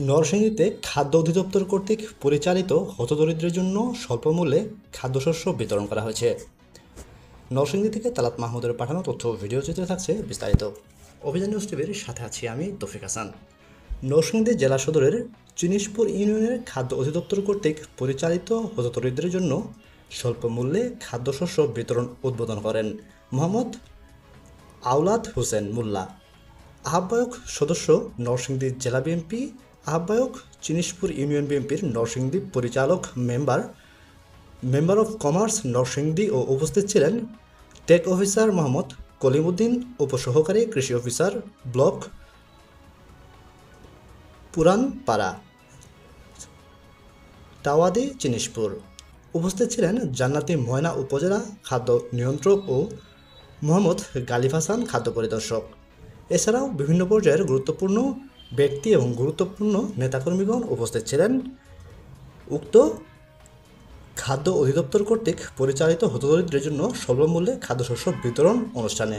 নরসিংদীতে খাদ্য অধিদপ্তর কর্তৃক পরিচালিত হতদরিদ্রের জন্য স্বল্পমূল্যে খাদ্যশস্য বিতরণ করা হয়েছে। নরসিংদী থেকে তালাত মাহমুদের পাঠানো তথ্য ও ভিডিও চিত্রে থাকছে বিস্তারিত। অভিযান নিউজ টিভির সাথে আছি আমি তৌফিক হাসান। নরসিংদী জেলা সদরের চিনিশপুর ইউনিয়নের খাদ্য অধিদপ্তর কর্তৃক পরিচালিত হতদরিদ্রের জন্য স্বল্পমূল্যে খাদ্যশস্য বিতরণ উদ্বোধন করেন মোহাম্মদ আওলাদ হোসেন মোল্লা, আহ্বায়ক সদস্য নরসিংদী জেলা বিএনপি, আহ্বায়ক চিনিশপুর ইউনিয়ন বিএনপির নরসিংদী পরিচালক মেম্বার অফ কমার্স নরসিংদী ও উপস্থিত ছিলেন টেক অফিসার মোহাম্মদ কলিমউদ্দিন, উপসহকারী কৃষি অফিসার ব্লক পুরানপাড়া টাওয়াদি চিনিশপুর। উপস্থিত ছিলেন জান্নাতি ময়না উপজেলা খাদ্য নিয়ন্ত্রক ও মোহাম্মদ গালিব হাসান খাদ্য পরিদর্শক। এছাড়াও বিভিন্ন পর্যায়ের গুরুত্বপূর্ণ ব্যক্তি এবং গুরুত্বপূর্ণ নেতাকর্মীগণ উপস্থিত ছিলেন উক্ত খাদ্য অধিদপ্তর কর্তৃক পরিচালিত হতদরিদ্রের জন্য স্বল্পমূল্যে খাদ্যশস্য বিতরণ অনুষ্ঠানে।